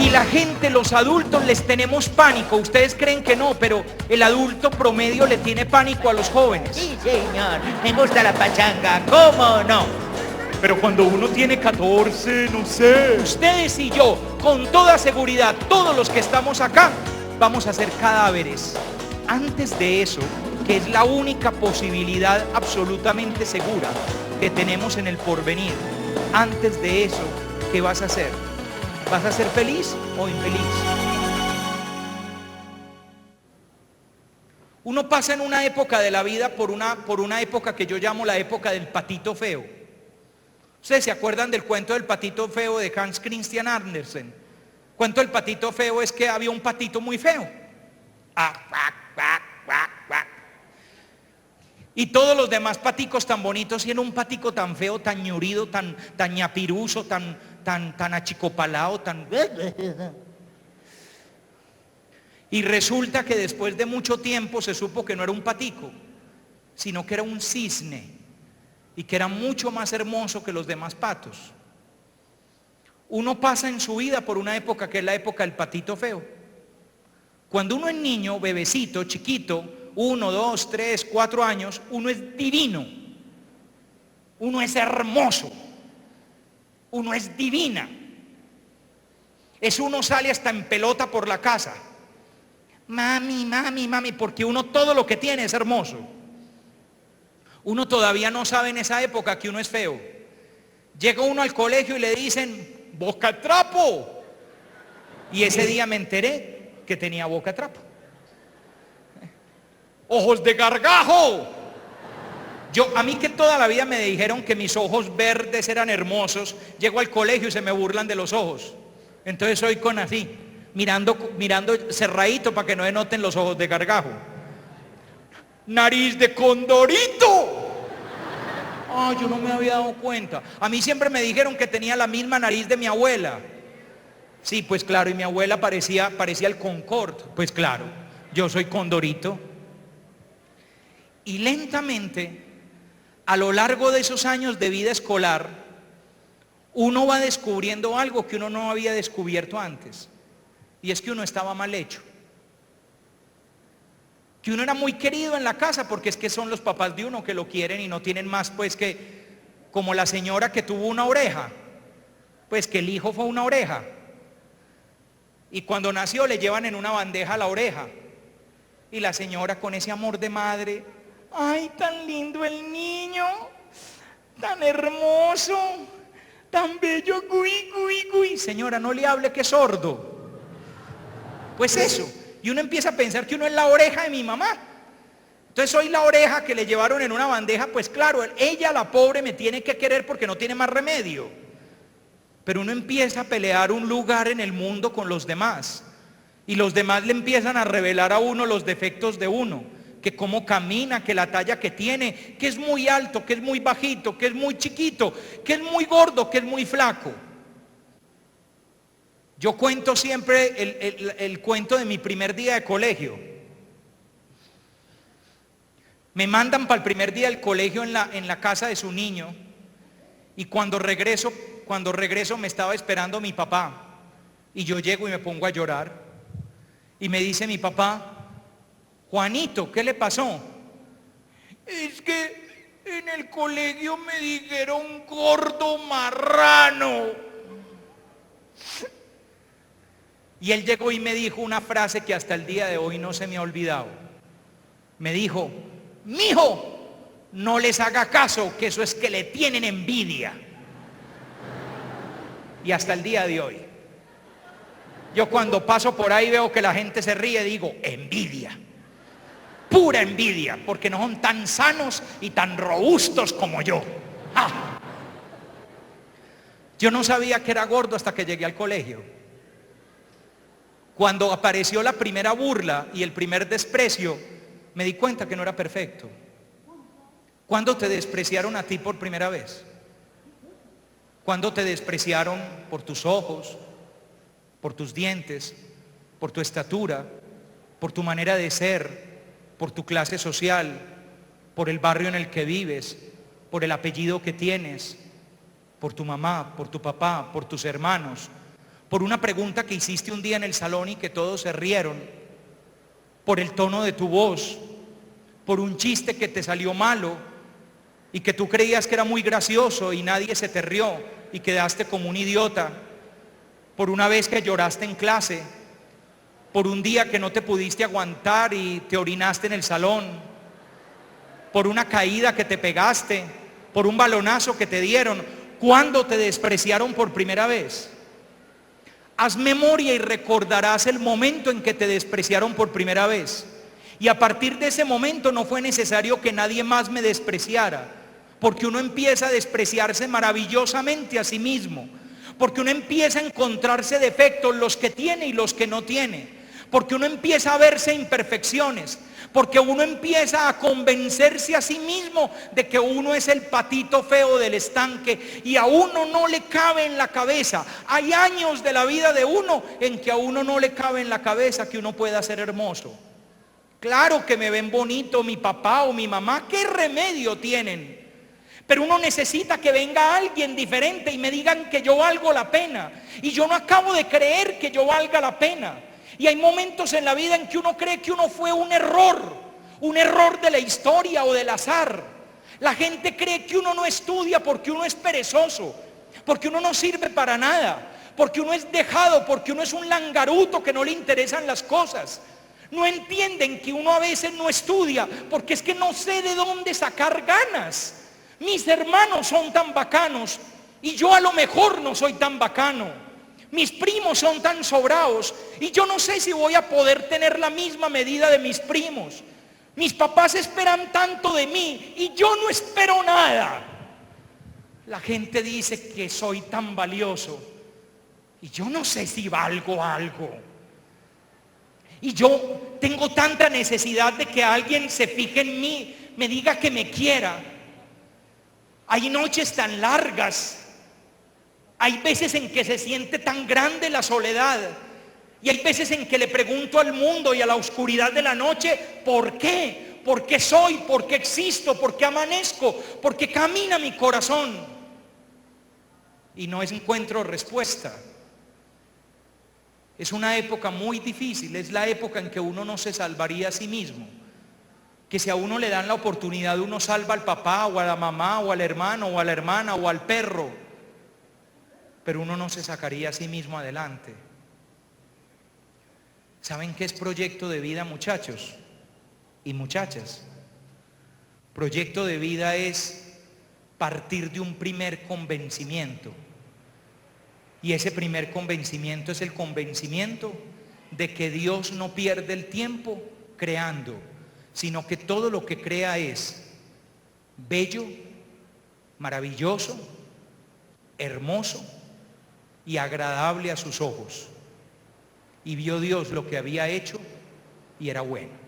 Y la gente, los adultos, les tenemos pánico. Ustedes creen que no, pero el adulto promedio le tiene pánico a los jóvenes. Sí, señor, me gusta la pachanga, ¿cómo no? Pero cuando uno tiene 14, no sé. Ustedes y yo, con toda seguridad, todos los que estamos acá, vamos a ser cadáveres. Antes de eso, que es la única posibilidad absolutamente segura que tenemos en el porvenir, antes de eso, ¿qué vas a hacer? ¿Vas a ser feliz o infeliz? Uno pasa en una época de la vida por una época que yo llamo la época del patito feo. ¿Ustedes se acuerdan del cuento del patito feo de Hans Christian Andersen? El cuento del patito feo es que había un patito muy feo. Y todos los demás paticos tan bonitos, y era un patico tan feo, tan ñurido, tan ñapiruso, tan achicopalado, tan... Y resulta que después de mucho tiempo se supo que no era un patico, sino que era un cisne, y que era mucho más hermoso que los demás patos. Uno pasa en su vida por una época que es la época del patito feo. Cuando uno es niño, bebecito, chiquito, 1, 2, 3, 4 años, uno es divino, uno es hermoso, uno es divina. Uno sale hasta en pelota por la casa. Mami, mami, mami, porque uno todo lo que tiene es hermoso. Uno todavía no sabe en esa época que uno es feo. Llega uno al colegio y le dicen, boca de trapo. Y ese día me enteré que tenía boca de trapo. Ojos de gargajo. A mí que toda la vida me dijeron que mis ojos verdes eran hermosos, llego al colegio y se me burlan de los ojos. Entonces soy con así, mirando cerradito para que no denoten los ojos de gargajo. Nariz de condorito. Yo no me había dado cuenta. A mí siempre me dijeron que tenía la misma nariz de mi abuela. Sí, pues claro, y mi abuela parecía el Concorde. Pues claro, yo soy condorito. Y lentamente, a lo largo de esos años de vida escolar, uno va descubriendo algo que uno no había descubierto antes. Y es que uno estaba mal hecho. Que uno era muy querido en la casa, porque es que son los papás de uno que lo quieren y no tienen más pues que, como la señora que tuvo una oreja, pues que el hijo fue una oreja. Y cuando nació le llevan en una bandeja la oreja. Y la señora con ese amor de madre, ay, tan lindo el niño, tan hermoso, tan bello, gui. Señora, no le hable que es sordo. Pues eso. Y uno empieza a pensar que uno es la oreja de mi mamá. Entonces soy la oreja que le llevaron en una bandeja, pues claro, ella, la pobre, me tiene que querer porque no tiene más remedio. Pero uno empieza a pelear un lugar en el mundo con los demás. Y los demás le empiezan a revelar a uno los defectos de uno. Que cómo camina, que la talla que tiene, que es muy alto, que es muy bajito, que es muy chiquito, que es muy gordo, que es muy flaco. Yo cuento siempre el cuento de mi primer día de colegio. Me mandan para el primer día del colegio en la casa de su niño. Y cuando regreso me estaba esperando mi papá. Y yo llego y me pongo a llorar. Y me dice mi papá, Juanito, ¿qué le pasó? Es que en el colegio me dijeron gordo marrano. Y él llegó y me dijo una frase que hasta el día de hoy no se me ha olvidado. Me dijo, mijo, no les haga caso, que eso es que le tienen envidia. Y hasta el día de hoy, yo cuando paso por ahí veo que la gente se ríe, digo, envidia. Pura envidia, porque no son tan sanos y tan robustos como yo. ¡Ah! Yo no sabía que era gordo hasta que llegué al colegio. Cuando apareció la primera burla y el primer desprecio, me di cuenta que no era perfecto. ¿Cuándo te despreciaron a ti por primera vez? ¿Cuándo te despreciaron por tus ojos, por tus dientes, por tu estatura, por tu manera de ser, por tu clase social, por el barrio en el que vives, por el apellido que tienes, por tu mamá, por tu papá, por tus hermanos, por una pregunta que hiciste un día en el salón y que todos se rieron, por el tono de tu voz, por un chiste que te salió malo y que tú creías que era muy gracioso y nadie se te rió y quedaste como un idiota, por una vez que lloraste en clase, por un día que no te pudiste aguantar y te orinaste en el salón, por una caída que te pegaste, por un balonazo que te dieron. ¿Cuándo te despreciaron por primera vez? Haz memoria y recordarás el momento en que te despreciaron por primera vez. Y a partir de ese momento no fue necesario que nadie más me despreciara, porque uno empieza a despreciarse maravillosamente a sí mismo, porque uno empieza a encontrarse defectos, los que tiene y los que no tiene, porque uno empieza a verse imperfecciones, porque uno empieza a convencerse a sí mismo de que uno es el patito feo del estanque y a uno no le cabe en la cabeza. Hay años de la vida de uno en que a uno no le cabe en la cabeza que uno pueda ser hermoso. Claro que me ven bonito mi papá o mi mamá, ¿qué remedio tienen? Pero uno necesita que venga alguien diferente y me digan que yo valgo la pena. Y yo no acabo de creer que yo valga la pena. Y hay momentos en la vida en que uno cree que uno fue un error de la historia o del azar. La gente cree que uno no estudia porque uno es perezoso, porque uno no sirve para nada, porque uno es dejado, porque uno es un langaruto que no le interesan las cosas. No entienden que uno a veces no estudia porque es que no sé de dónde sacar ganas. Mis hermanos son tan bacanos y yo a lo mejor no soy tan bacano. Mis primos son tan sobrados y yo no sé si voy a poder tener la misma medida de mis primos. Mis papás esperan tanto de mí y yo no espero nada. La gente dice que soy tan valioso y yo no sé si valgo algo. Y yo tengo tanta necesidad de que alguien se fije en mí, me diga que me quiera. Hay noches tan largas. Hay veces en que se siente tan grande la soledad. Y hay veces en que le pregunto al mundo y a la oscuridad de la noche, ¿por qué? ¿Por qué soy? ¿Por qué existo? ¿Por qué amanezco? ¿Por qué camina mi corazón? Y no encuentro respuesta. Es una época muy difícil, es la época en que uno no se salvaría a sí mismo. Que si a uno le dan la oportunidad, uno salva al papá o a la mamá o al hermano o a la hermana o al perro. Pero uno no se sacaría a sí mismo adelante. ¿Saben qué es proyecto de vida, muchachos y muchachas? Proyecto de vida es partir de un primer convencimiento. Y ese primer convencimiento es el convencimiento de que Dios no pierde el tiempo creando, sino que todo lo que crea es bello, maravilloso, hermoso y agradable a sus ojos. Y vio Dios lo que había hecho y era bueno.